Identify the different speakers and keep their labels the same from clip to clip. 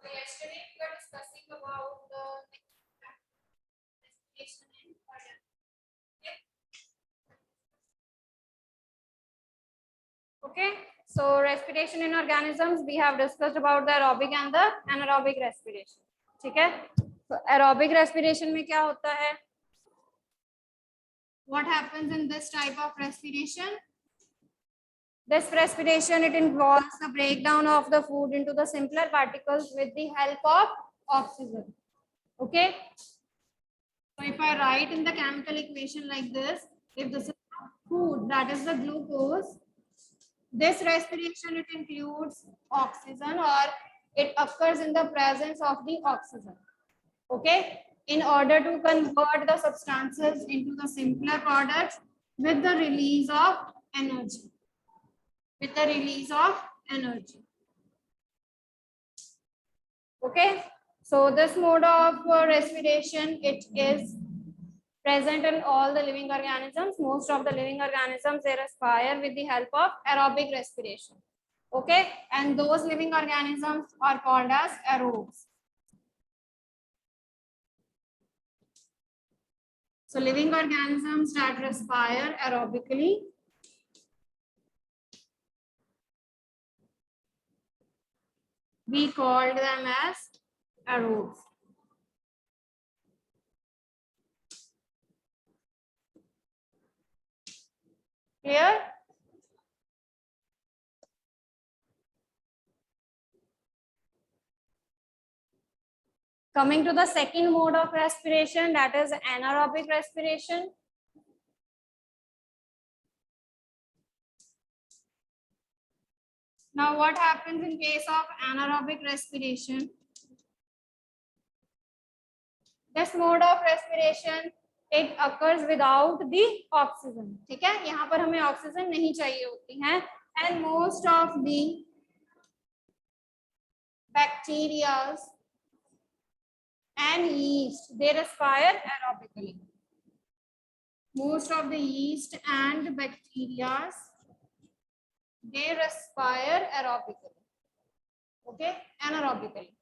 Speaker 1: yesterday we were discussing about the respiration in organisms. Okay. So respiration in organisms, we have discussed about the aerobic and the anaerobic respiration. ठीक है. So aerobic respiration में क्या होता है? What happens in this type of respiration? This respiration, it involves the breakdown of the food into the simpler particles with the help of oxygen. Okay. So if I write in the chemical equation like this, if this is food, that is the glucose, this respiration, it includes oxygen or it occurs in the presence of the oxygen. Okay. In order to convert the substances into the simpler products with the release of energy. With the release of energy. Okay. So this mode of respiration, it is present in all the living organisms. Most of the living organisms, they respire with the help of aerobic respiration. Okay. And those living organisms are called as aerobes. So living organisms that respire aerobically, we called them as aerobes. Clear? Coming to the second mode of respiration, that is anaerobic respiration. Now, what happens in case of anaerobic respiration? This mode of respiration, it occurs without the oxygen. ठीक है, यहाँ पर हमें oxygen नहीं चाहिए होती है. And most of the bacteria and yeast, they respire aerobically. Most of the yeast and bacteria, they respire aerobically. Okay, anaerobically.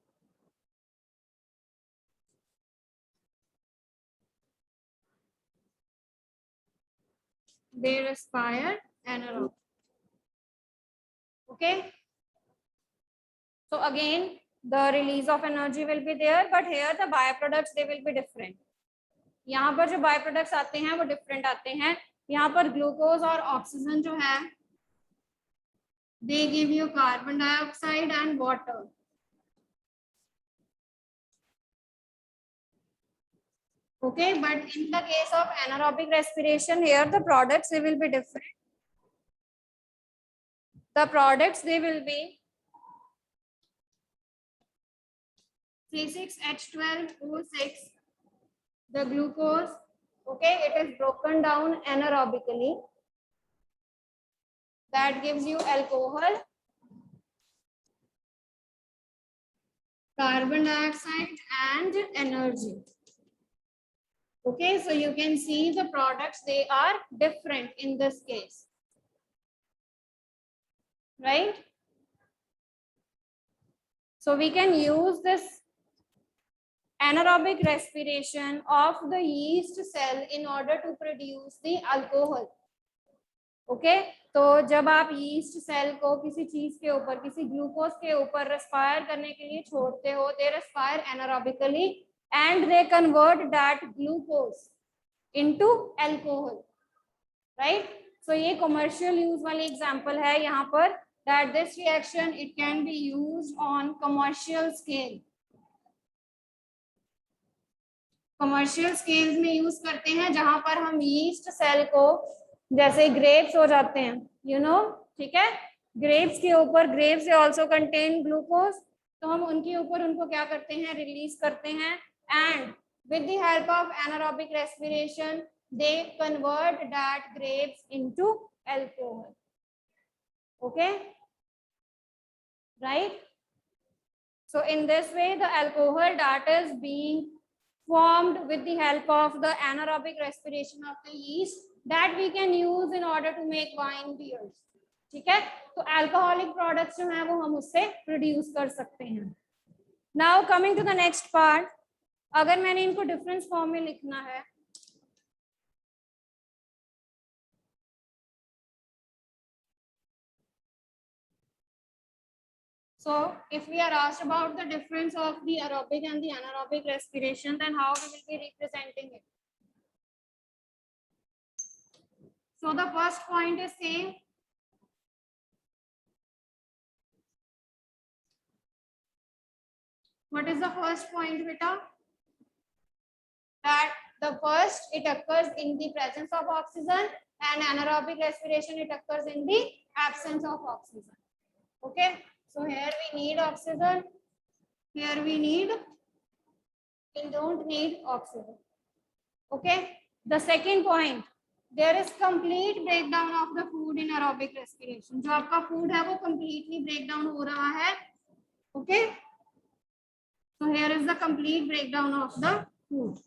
Speaker 1: They respire anaerobically. Okay. So again, the release of energy will be there, but here the byproducts, they will be different. यहाँ पर जो byproducts आते हैं वो different आते हैं. यहाँ पर ग्लूकोज और ऑक्सीजन जो है, they give you carbon dioxide and water. Okay, but in the case of anaerobic respiration, here the products, they will be different. The products, they will be C6H12O6, the glucose. Okay, it is broken down anaerobically. That gives you alcohol, carbon dioxide and energy. Okay, so you can see the products, they are different in this case, right? So we can use this anaerobic respiration of the yeast cell in order to produce the alcohol. Okay, तो जब आप yeast cell को किसी चीज के ऊपर, किसी glucose के ऊपर रेस्पायर करने के लिए छोड़ते हो, they respire anaerobically and they convert that glucose into alcohol, right? So ये commercial use वाली example है यहाँ पर, that this reaction, it can be used on commercial scale. Commercial scales में यूज करते हैं जहां पर हम यीस्ट सेल को, जैसे ग्रेप्स हो जाते हैं, यू नो, ठीक है, ग्रेप्स के ऊपर, ग्रेप्स से आल्सो कंटेन ग्लूकोज, तो हम उनके ऊपर उनको क्या करते हैं, रिलीज करते हैं, and with the help of anaerobic respiration they convert that grapes into alcohol. Okay, right? So in this way the alcohol that is being formed with the help of the anaerobic respiration of the yeast, that we can use in order to make wine, beers. ठीक है, तो alcoholic products जो है वो हम उससे produce कर सकते हैं. Now coming to the next part, अगर मैंने इनको डिफरेंस फॉर्म में लिखना है, so if we are asked about the difference of the aerobic and the anaerobic respiration, then how we will be representing it? So the first point is same. What is the first point, beta? That the first, it occurs in the presence of oxygen, and anaerobic respiration, it occurs in the absence of oxygen. Okay, so here we need oxygen, here we don't need oxygen. Okay, the second point, there is complete breakdown of the food in aerobic respiration. जो आपका food है वो completely breakdown हो रहा है. Okay, so here is the complete breakdown of the food.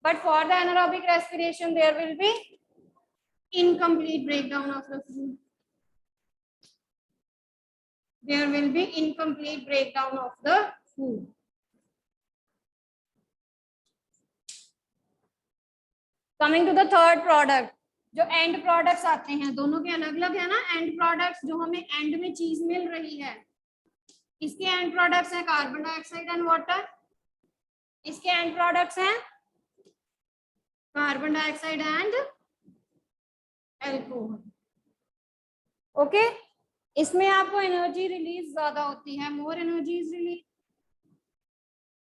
Speaker 1: But for the anaerobic respiration, there will be incomplete breakdown of the food. There will be incomplete breakdown of the food. Coming to the third product, जो end products आते हैं, दोनों के अलग अलग है ना. end products जो हमें end में चीज मिल रही है, इसके end products हैं कार्बन डाइऑक्साइड एंड वाटर. इसके end products हैं carbon dioxide and alcohol. Okay, इसमें आपको एनर्जी रिलीज ज्यादा होती है. More energy is release.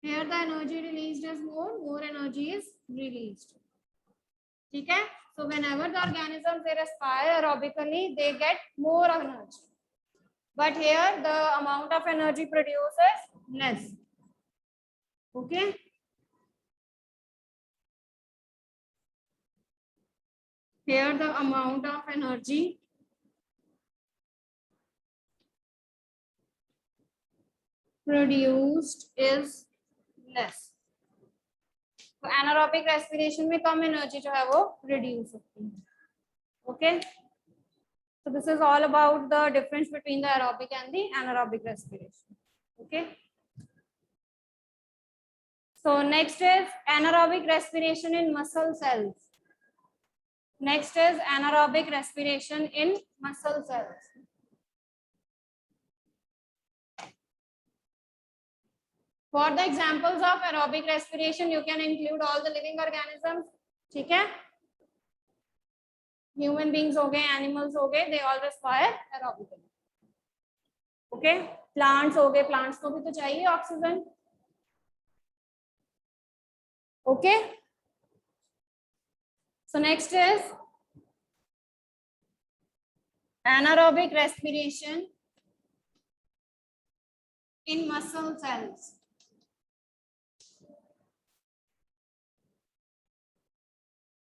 Speaker 1: Here the energy released is more energy is released. ठीक है. So whenever the organisms they respire aerobically, they get more energy. But here the amount of energy produced is less. Okay. Here the amount of energy produced is less. तो anaerobic respiration में कम energy जो है वो reduce होती है. Okay. So this is all about the difference between the aerobic and the anaerobic respiration. Okay. So next is anaerobic respiration in muscle cells. Next is anaerobic respiration in muscle cells. For the examples of aerobic respiration, you can include all the living organisms. ठीक है? Human beings हो गए, animals हो गए, they all respire aerobically. Okay? Plants हो गए, plants को भी तो चाहिए oxygen. Okay? So next is anaerobic respiration in muscle cells.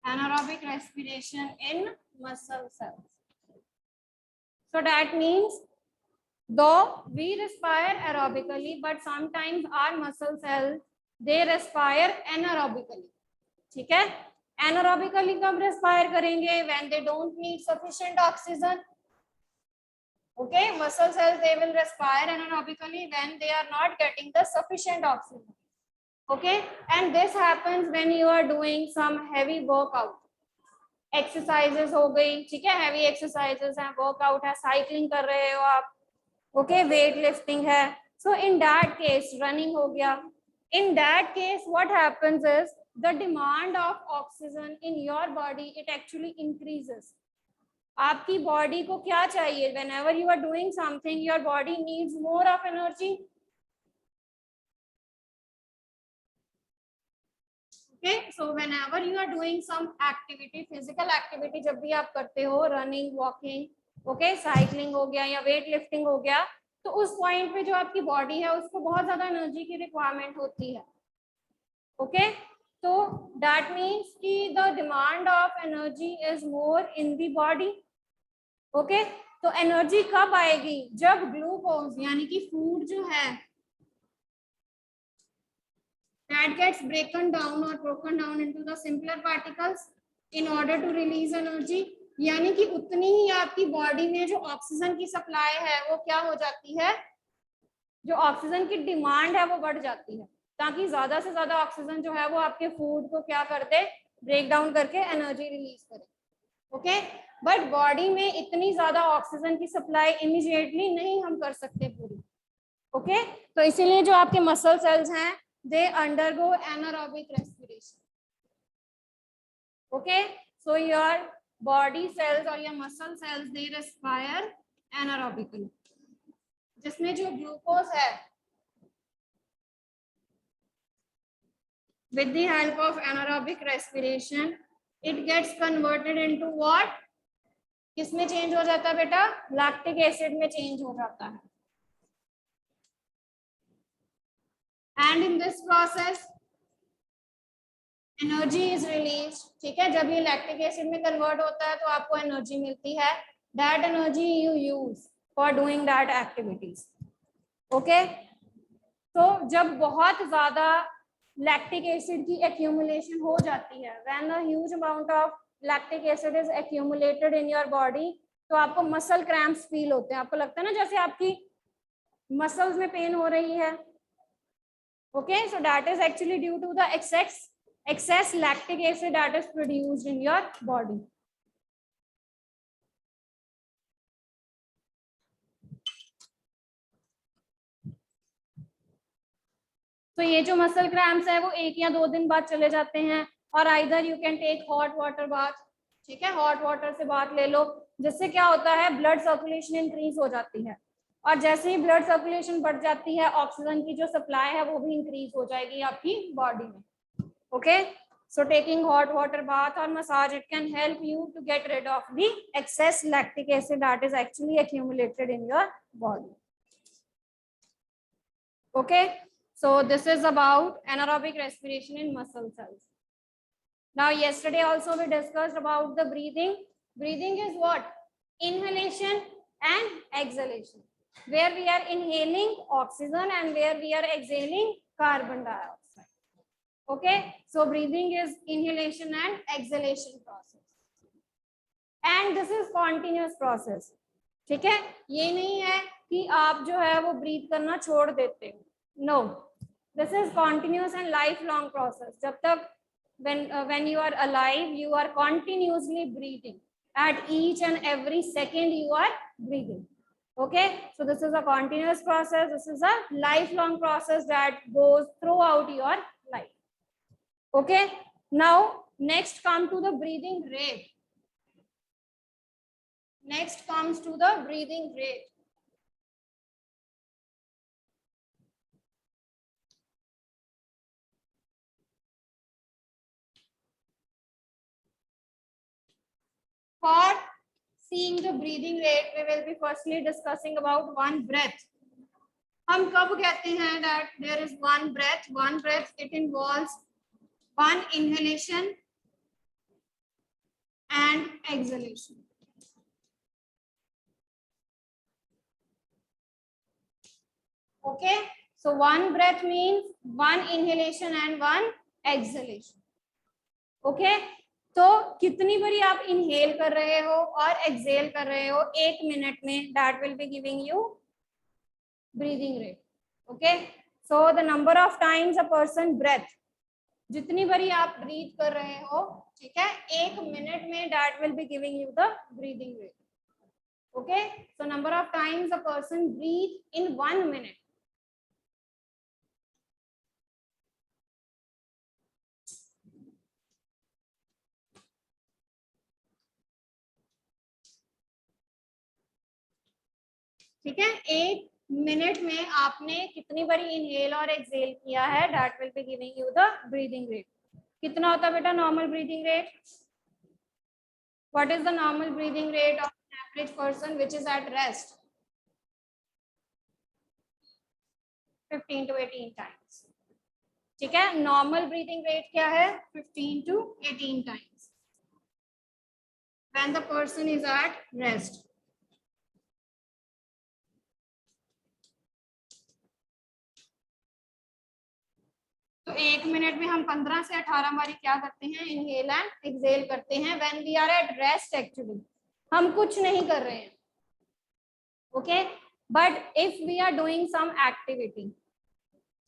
Speaker 1: Anaerobic respiration in muscle cells. So that means though we respire aerobically, but sometimes our muscle cells they respire anaerobically. ठीक है? Anaerobically कब respire करेंगे? When they don't need sufficient oxygen. Okay, muscle cells they will respire anaerobically when they are not getting the sufficient oxygen. Okay, and this happens when you are doing some heavy workout. Exercises हो गई, ठीक है, heavy exercises हैं, workout है, cycling कर रहे हो आप, okay, weight lifting है. So in that case, running हो गया. In that case, what happens is the demand of oxygen in your body it actually increases. आपकी body को क्या चाहिए? Whenever you are doing something, your body needs more of energy. Okay, so whenever you are doing some activity, physical activity, जब भी आप करते हो, running, walking, okay, cycling हो गया या weight lifting हो गया, तो उस point पे जो आपकी body है उसको बहुत ज़्यादा energy की requirement होती है. Okay, so that means कि the demand of energy is more in the body. Okay, तो energy कब आएगी? जब glucose यानी कि food जो है that gets broken down into the simpler particles in order to release energy. यानी कि उतनी ही आपकी बॉडी में जो ऑक्सीजन की सप्लाई है वो क्या हो जाती है? जो ऑक्सीजन की डिमांड है वो बढ़ जाती है, ताकि ज्यादा से ज्यादा ऑक्सीजन जो है वो आपके फूड को क्या कर दे, ब्रेक डाउन करके एनर्जी रिलीज करे। ओके, बट बॉडी में इतनी ज्यादा ऑक्सीजन की सप्लाई इमीडिएटली नहीं हम कर सकते पूरी। ओके, तो इसीलिए जो आपके मसल सेल्स हैं they undergo anaerobic respiration. Okay, so your body cells और your muscle cells they respire anaerobically, जिसमें जो ग्लूकोज है with the help of anaerobic respiration it gets converted into what? किसमें चेंज हो जाता है बेटा? लैक्टिक एसिड में चेंज हो जाता है। And in this process energy is release. ठीक है, जब ये लैक्टिक एसिड में कन्वर्ट होता है तो आपको एनर्जी मिलती है। That energy you use for doing that activities. Okay, तो जब बहुत ज्यादा लैक्टिक एसिड की एक्यूमुलेशन हो जाती है, when a huge amount of lactic acid is accumulated in your body, तो आपको मसल क्रैम्प्स फील होते हैं। आपको लगता है ना जैसे आपकी मसल्स में पेन हो रही है। Okay, so that is actually due to the excess lactic acid that is produced in your body. तो ये जो मसल क्रैम्प्स है वो 1 या 2 दिन बाद चले जाते हैं। और either you can take hot water bath. ठीक है, हॉट वाटर से बाथ ले लो, जिससे क्या होता है, ब्लड सर्कुलेशन इंक्रीज हो जाती है। और जैसे ही ब्लड सर्कुलेशन बढ़ जाती है, ऑक्सीजन की जो सप्लाई है वो भी इंक्रीज हो जाएगी आपकी बॉडी में। Okay, so taking hot water bath or massage, it can help you to get rid of the excess lactic acid that is actually accumulated in your body. Okay, so this is about anaerobic respiration in muscle cells. Now yesterday also we discussed about the breathing. Breathing is what? Inhalation and exhalation, where we are inhaling oxygen and where we are exhaling carbon dioxide. Okay, so breathing is inhalation and exhalation process, and this is continuous process. ठीक है, ये नहीं है कि आप जो है वो ब्रीथ करना छोड़ देते हो। No, this is continuous and lifelong process. जब तक when you are alive, you are continuously breathing. At each and every second you are breathing. Okay, so this is a continuous process. This is a lifelong process that goes throughout your life. Okay, now next come to the breathing rate. Next comes to the breathing rate. For seeing the breathing rate, we will be firstly discussing about one breath. हम कब कहते हैं that there is one breath? One breath, it involves one inhalation and exhalation. Okay, so one breath means one inhalation and one exhalation. Okay, तो कितनी बारी आप inhale कर रहे हो और exhale कर रहे हो 1 मिनट में, that will be giving you breathing rate. Okay, so the number of times a person breath, जितनी बारी आप ब्रीथ कर रहे हो, ठीक है, 1 मिनट में, that will be giving you the breathing rate. Okay, so number of times a person breathe in 1 minute. ठीक है, 1 मिनट में आपने कितनी बारी इनहेल और एक्सहेल किया है, that will be giving you the breathing rate. कितना होता है बेटा normal breathing rate? What is the normal breathing rate of an average person which is at rest? 15 to 18 times. ठीक है, नॉर्मल ब्रीदिंग रेट क्या है? 15 to 18 times when the person is at rest. तो 1 minute में हम 15 से 18 बारी क्या करते हैं? इनहेल एंड एक्सहेल करते हैं when we are at rest. Actually हम कुछ नहीं कर रहे हैं। Okay, but if we are doing some activity,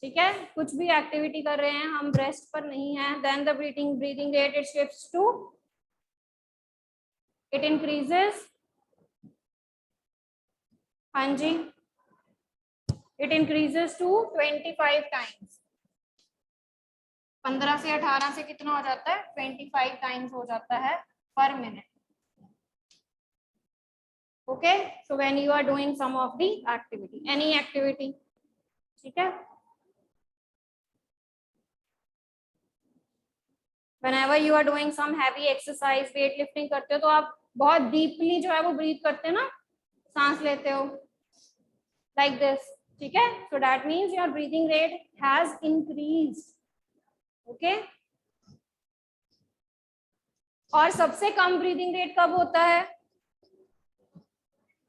Speaker 1: ठीक है, कुछ भी एक्टिविटी कर रहे हैं, हम रेस्ट पर नहीं है, then the breathing rate it shifts to, it increases, हाँ जी, इट इंक्रीजेस टू 25 टाइम्स। 15 से 18 से कितना हो जाता है, 25 टाइम्स हो जाता है per minute. Okay, so when you are doing some of the activity, any activity, ठीक है, whenever you are doing some heavy exercise, weight lifting करते हो तो आप बहुत डीपली जो है वो ब्रीथ करते हो ना, सांस लेते हो like this, ठीक है, so that means your breathing rate has increased, okay। और सबसे कम ब्रीदिंग रेट कब होता है,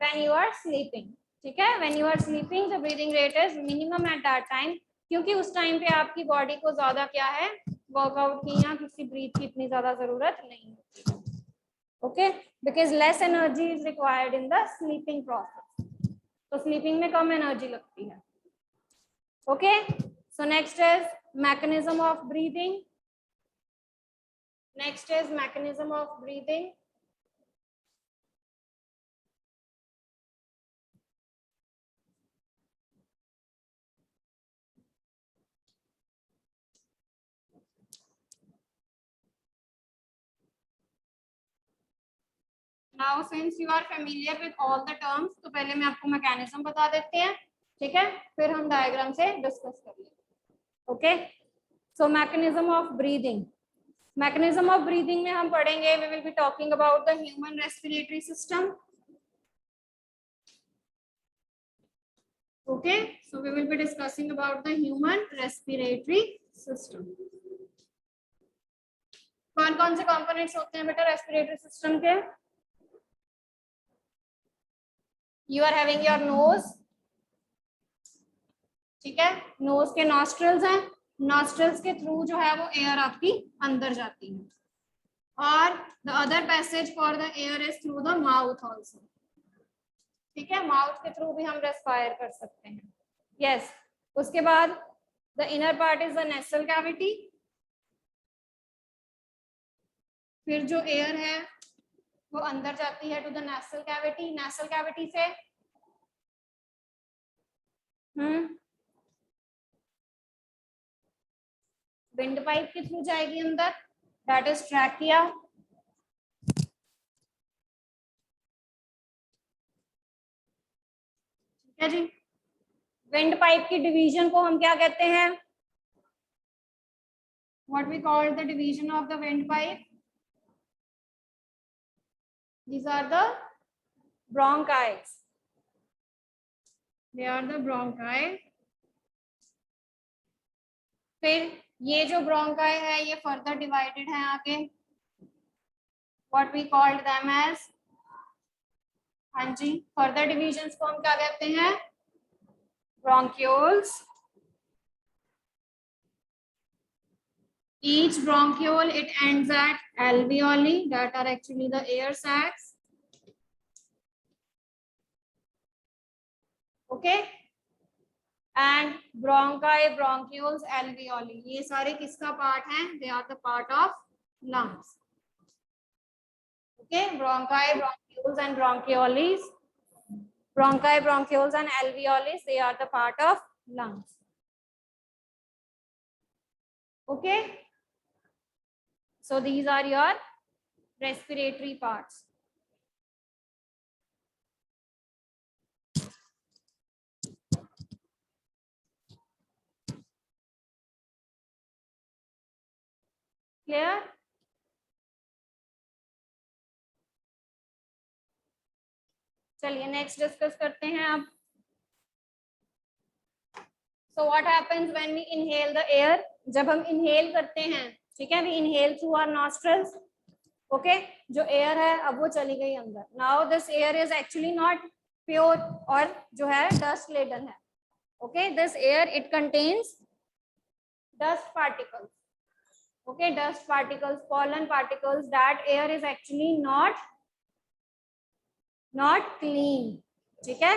Speaker 1: when you are sleeping, ठीक है, when you are sleeping the breathing rate is minimum at that time, क्योंकि उस टाइम पे आपकी बॉडी को ज्यादा क्या है, वर्कआउट की या किसी ब्रीथ की इतनी ज्यादा जरूरत नहीं होती, okay, because less energy is required in the sleeping process, तो स्लीपिंग में कम एनर्जी लगती है, okay. So next is mechanism of breathing, next is mechanism of breathing, now since you are familiar with all the terms, तो पहले मैं आपको mechanism बता देते हैं, ठीक है, फिर हम डायग्राम से डिस्कस कर लेंगे, okay. So mechanism of breathing, mechanism of breathing में हम पढ़ेंगे, we will be talking about the human respiratory system, okay, so we will be discussing about the human respiratory system। कौन कौन से कंपोनेंट्स होते हैं बेटा रेस्पिरेटरी सिस्टम के, you are having your nose, ठीक है, नोज के नॉस्ट्रल्स हैं, नॉस्ट्रल्स के थ्रू जो है वो एयर आपकी अंदर जाती है, और the other passage for the air is through the mouth also, ठीक है, माउथ के थ्रू भी हम रेस्पायर कर सकते हैं, यस। उसके बाद the inner part is the nasal cavity, फिर जो एयर है वो अंदर जाती है to the nasal cavity, nasal cavity से विंड पाइप के थ्रू जाएगी अंदर, दैट इज ट्रैकिया, ठीक है जी। विंड पाइप की डिवीजन को हम क्या कहते हैं, what we call the division of the wind pipe, these are the bronchi, they are the bronchi। फिर ये जो ब्रोंकाई है ये फर्दर डिवाइडेड है आगे, what we called them as, हाँ जी, फर्दर डिविजन्स को हम क्या कहते हैं, bronchioles, each bronchiole it ends at alveoli that are actually the air sacs, okay, and bronchi, bronchioles, alveoli, ये सारे किसका पार्ट हैं, they are the part of lungs, okay, bronchi, bronchioles and bronchioles, bronchi, bronchioles and alveoles, they are the part of lungs, okay। So these are your respiratory parts, clear। चलिए next discuss करते हैं अब। So what happens when we inhale the air, जब हम inhale करते हैं, ठीक है, we inhale through our nostrils, okay, जो air है अब वो चली गई अंदर, now this air is actually not pure और जो है dust laden है, okay, this air it contains dust particles, okay, dust particles, pollen particles, that air is actually not clean, ठीक है,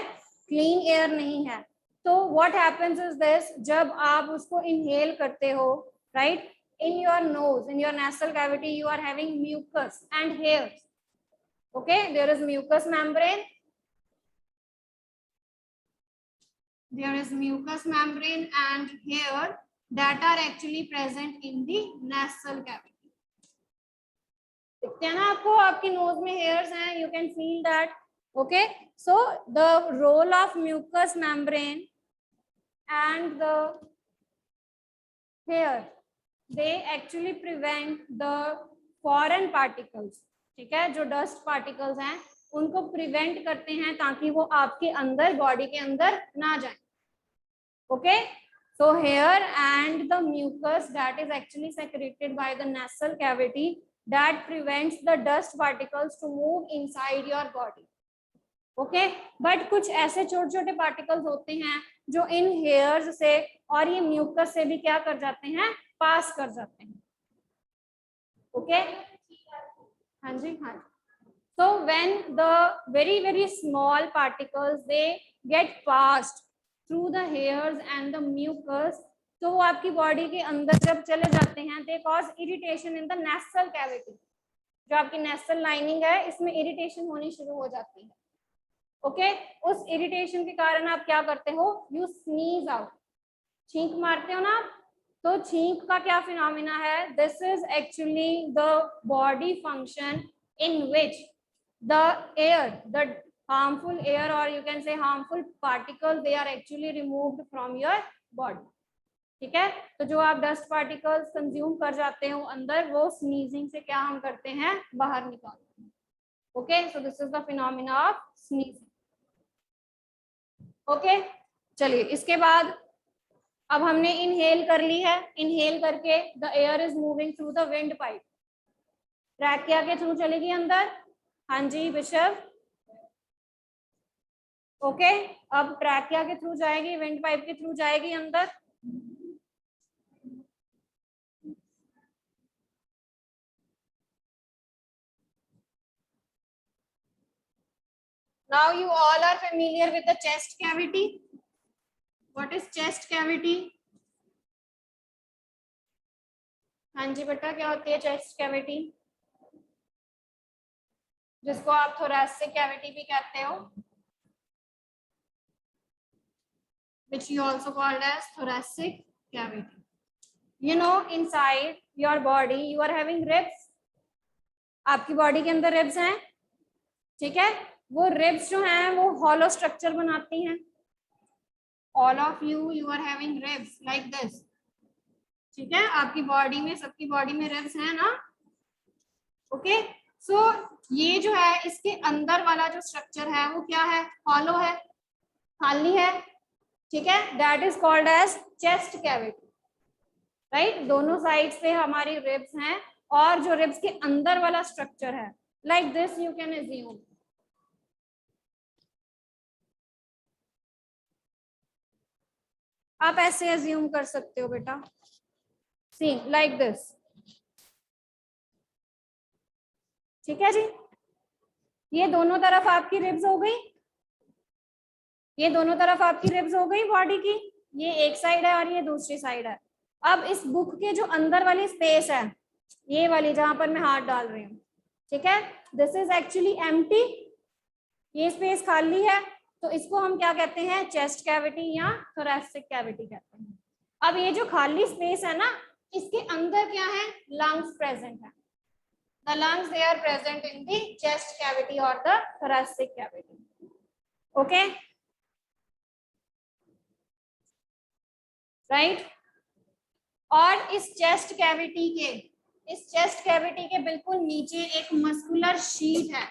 Speaker 1: क्लीन एयर नहीं है। तो व्हाट हैपेंस इज दिस, जब आप उसको इनहेल करते हो, right, in your nose, in your nasal cavity, you are having mucus and hairs. Okay, there is mucous membrane. There is mucous membrane and hair that are actually present in the nasal cavity. दिखते हैं ना आपको, आपकी knows में hairs हैं, you can feel that. Okay, so the role of mucous membrane and the hair, they actually prevent the foreign particles. ठीक है, जो डस्ट पार्टिकल्स हैं उनको प्रिवेंट करते हैं ताकि वो आपके अंदर, बॉडी के अंदर ना जाए. Okay, so hair and the mucus that is actually secreted by the nasal cavity that prevents the dust particles to move inside your body. Okay, but कुछ ऐसे छोटे छोटे पार्टिकल्स होते हैं जो इन हेयर्स से और ये म्यूकस से भी क्या कर जाते हैं, पास कर जाते हैं. ओके, हाँ जी, हाँ. So when the very small particles they get passed through the hairs and the mucus, तो वो आपकी बॉडी के अंदर जब चले जाते हैं, they cause irritation in the nasal cavity. जो आपकी nasal lining है इसमें इरिटेशन होनी शुरू हो जाती है. ओके, उस इरिटेशन के कारण आप क्या करते हो, यू स्नीज आउट, छींक मारते हो ना. तो छींक का क्या फिनोमिना है, this is actually the body function in which the air, the harmful air और you can say harmful particles, they are actually removed from your body. ठीक है, तो जो आप डस्ट पार्टिकल्स कंज्यूम कर जाते हो अंदर, वो स्नीजिंग से क्या हम करते हैं, बाहर निकालते हैं. Okay, so this is the phenomena of sneezing. Okay, चलिए इसके बाद अब हमने इनहेल कर ली है. इनहेल करके the air is moving through the wind pipe. Trachea के थ्रू चलेगी अंदर. हाँ जी बिशप. ओके, अब ट्रैकिया के थ्रू जाएगी, विंड पाइप के थ्रू जाएगी अंदर. Now you all are familiar with the chest cavity. What is chest cavity? हाँ जी बेटा, क्या होती है चेस्ट कैविटी, जिसको आप thoracic cavity भी कहते हो, which you also called as thoracic cavity. You know, inside your body you are having ribs. आपकी बॉडी के अंदर रिब्स हैं. ठीक है, वो रिब्स जो हैं वो हॉलो स्ट्रक्चर बनाती हैं. All of you are having ribs like this. ठीक है, आपकी बॉडी में, सबकी बॉडी में रिब्स हैं ना. ओके, सो ये जो है इसके अंदर वाला जो स्ट्रक्चर है वो क्या है, हॉलो है, खाली है. ठीक है, that is called as chest cavity. Right, दोनों साइड पे हमारी रिब्स हैं और जो रिब्स के अंदर वाला स्ट्रक्चर है, like this you can assume. आप ऐसे अज्यूम कर सकते हो बेटा, सी लाइक दिस. ठीक है जी, ये दोनों तरफ आपकी रिब्स हो गई, ये दोनों तरफ आपकी रिब्स हो गई बॉडी की. ये एक साइड है और ये दूसरी साइड है. अब इस बुक के जो अंदर वाली स्पेस है, ये वाली जहां पर मैं हाथ डाल रही हूँ, ठीक है, दिस इज एक्चुअली एम्प्टी. ये स्पेस खाली है, तो इसको हम क्या कहते हैं, चेस्ट कैविटी या थोरैसिक कैविटी कहते हैं. अब ये जो खाली स्पेस है ना, इसके अंदर क्या है, लंग्स प्रेजेंट है. The lungs, they are present in the chest cavity or the thoracic cavity. Okay, right? और इस chest cavity के बिल्कुल नीचे एक मस्कुलर शीट है.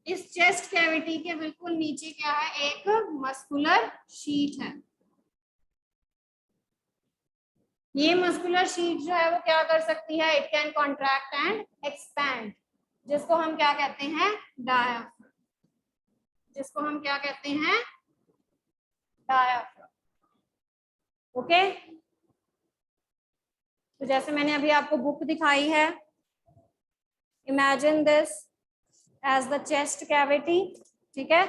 Speaker 1: इस chest cavity के बिल्कुल नीचे क्या है, एक मस्कुलर शीट है. ये मस्कुलर शीट जो है वो क्या कर सकती है, it can contract and expand, जिसको हम क्या कहते हैं, डायाफ्राम. जिसको हम क्या कहते हैं, डायाफ्राम. ओके, तो जैसे मैंने अभी आपको बुक दिखाई है, imagine this as the chest cavity. ठीक है,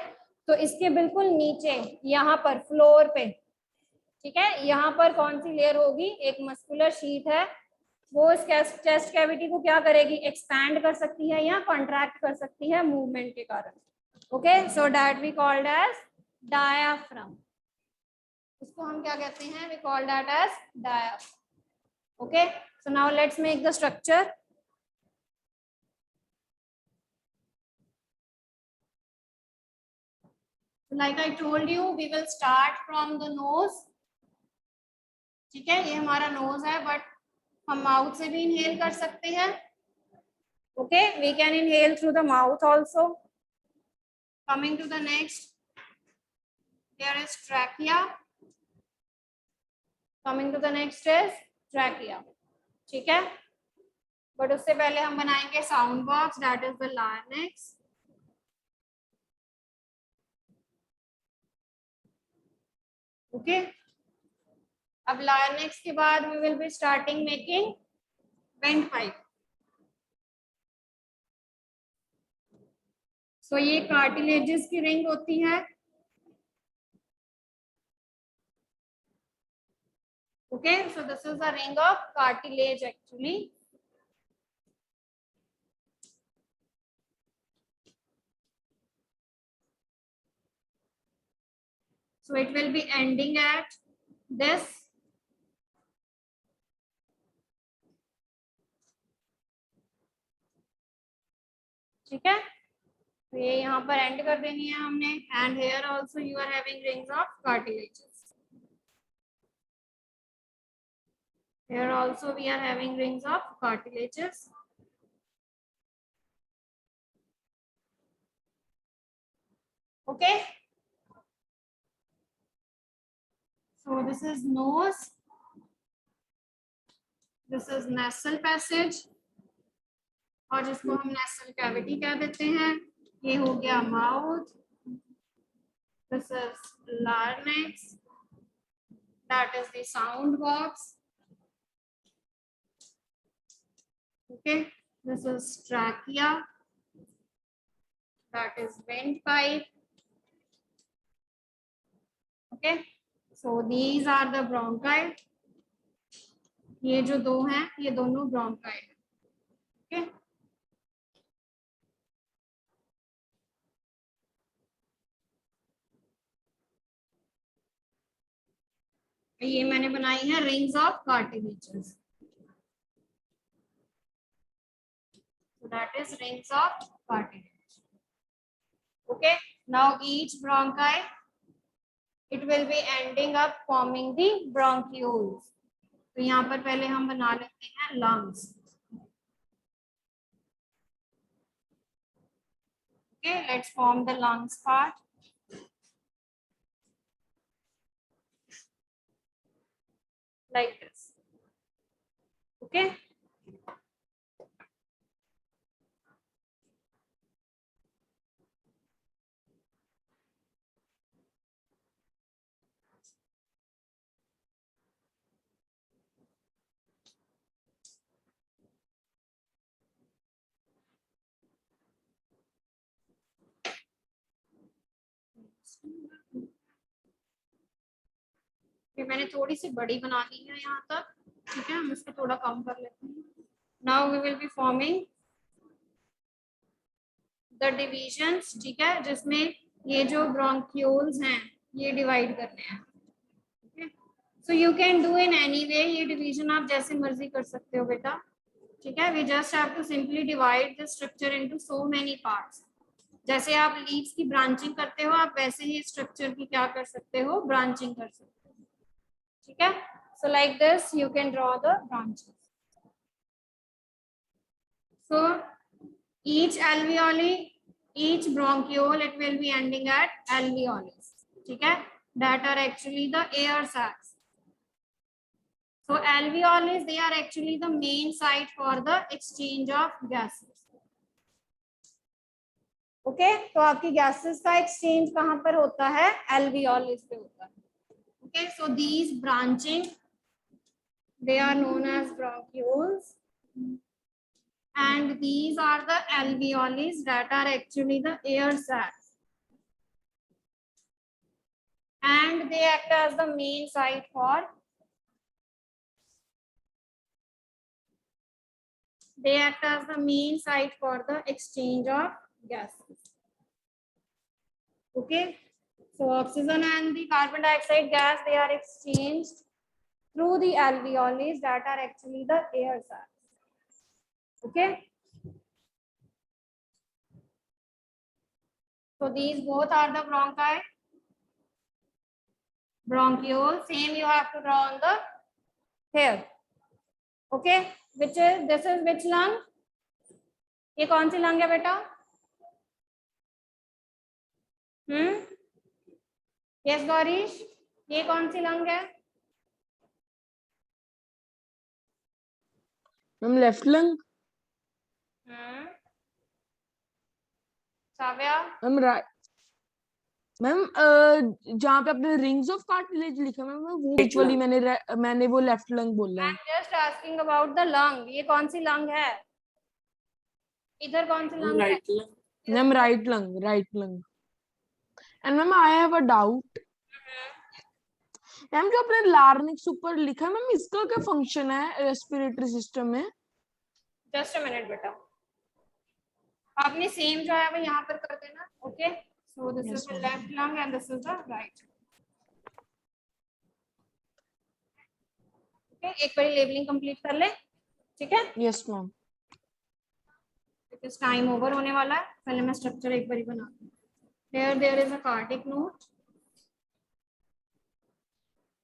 Speaker 1: तो इसके बिल्कुल नीचे यहाँ पर फ्लोर पे, ठीक है, यहाँ पर कौन सी लेयर होगी, एक मस्कुलर शीट है, वो इस चेस्ट कैविटी को क्या करेगी, एक्सपैंड कर सकती है या कॉन्ट्रैक्ट कर सकती है मूवमेंट के कारण। Okay, so that we called as diaphragm. उसको हम क्या कहते हैं, we call that as diaphragm. Okay, so now let's make the structure. Like I told you, we will start from the nose. ठीक है, ये हमारा नोज है, बट हम माउथ से भी इनहेल कर सकते हैं। Okay, we can inhale through the mouth also. Coming to the next, there is trachea. Coming to the next is trachea. ठीक है, बट उससे पहले हम बनाएंगे sound box, that is the larynx. Okay, अब लार्ynx के बाद we will be starting making vent pipe. So ये कार्टिलेजेस की रिंग होती है। Okay, so this is a ring of cartilage actually. So it will be ending at this. ठीक है, तो ये यहाँ पर एंड कर देनी है हमने। And here also you are having rings of cartilages. Here also we are having rings of cartilages. Okay, so this is nose, this is nasal passage, और जिसको हम nasal cavity कह देते हैं। ये हो गया mouth, this is larynx, that is the sound box. Okay, this is trachea, that is windpipe. Okay, so these are the bronchi. ये जो दो हैं, ये दोनों bronchi हैं। Okay, ये मैंने बनाई है rings of cartilages. So that is rings of cartilage. Okay, now each bronchi, it will be ending up forming the bronchioles. तो यहाँ पर पहले हम बना लेते हैं lungs. Okay, let's form the lungs part. Like this. Okay. ये मैंने थोड़ी सी बड़ी बना ली है यहाँ तक। ठीक है, हम इसको थोड़ा कम कर लेते हैं। Now we will be forming the divisions. ठीक है, जिसमें ये जो ब्रोंक्यूल्स हैं ये डिवाइड करने हैं। So you can do in any way, ये डिवीजन आप जैसे मर्जी कर सकते हो बेटा। ठीक है, we just have to simply divide the structure into so many parts. जैसे आप लीव्स की ब्रांचिंग करते हो, आप वैसे ही स्ट्रक्चर की क्या कर सकते हो, ब्रांचिंग कर सकते हो। ठीक है, so like this you can draw the branches. So each alveoli, each bronchiole, it will be ending at alveolus. ठीक है, that are actually the air sacs. So alveolus, they are actually the main site for the exchange of gases. Okay, तो आपकी gases का exchange कहाँ पर होता है, alveolus पे होता है। Okay, so these branching, they are known as bronchioles, and these are the alveoli that are actually the air sacs. and they act as the main site for the exchange of gases. Okay, so oxygen and the carbon dioxide gas, they are exchanged through the alveoli that are actually the air sacs. Okay, so these both are the bronchi. Bronchiole, same you have to draw on the here. Okay, this is which lung? ये कौन सी lung है बेटा? Yes Gaurish, ये कौन सी lung है?
Speaker 2: Ma'am left lung.
Speaker 1: Savya?
Speaker 2: Ma'am right. Ma'am जहाँ पे आपने रिंग्स ऑफ कार्टिलेज लिखा मैम वो एक्चुअली मैंने वो लेफ्ट लंग बोला है।
Speaker 1: I'm just asking about the lung. ये कौन सी लंग है? इधर कौन सी लंग है?
Speaker 2: Ma'am right lung. And ma'am I have a doubt ma'am, जो आपने लार्निक्स ऊपर लिखा है मैम, इसका क्या फंक्शन है रेस्पिरेटरी सिस्टम में?
Speaker 1: जस्ट अ मिनट बेटा, आपने सेम जो है वो यहाँ पर कर देना. Okay, so this is the left lung and this is the right. Okay, एक बार लेबलिंग कंप्लीट कर ले. ठीक है?
Speaker 2: Yes ma'am.
Speaker 1: Because time over होने वाला है. पहले मैं स्ट्रक्चर एक बार ही बना दूं. There is a cardiac note.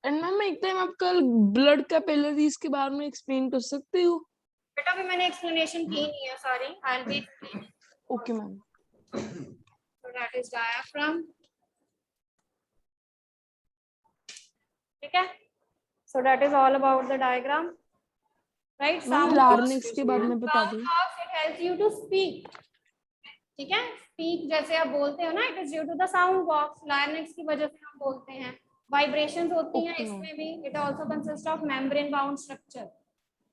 Speaker 2: And ma'am एक टाइम आप कल ब्लड कैपिलरीज के बारे में एक्सप्लेन कर सकते हो?
Speaker 1: बेटा अभी मैंने एक्सप्लेनेशन की नहीं है. Sorry, I will be explaining.
Speaker 2: Okay ma'am.
Speaker 1: So that is diaphragm. ठीक है? So that is all about the diagram. Right?
Speaker 2: Ma'am larynx के बारे में बता दो.
Speaker 1: It helps you to speak. ठीक है? Speak जैसे आप बोलते हो ना, it is due to the sound box. Larynx की वजह से हम बोलते हैं. Vibrations होती हैं इसमें भी. It also consists of membrane bound structure.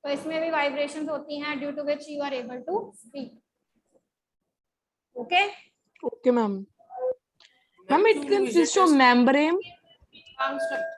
Speaker 1: तो इसमें भी vibrations होती हैं due to which you are able to speak. Okay?
Speaker 2: Okay, ma'am. Ma'am, it consists of membrane.
Speaker 1: Bound structure.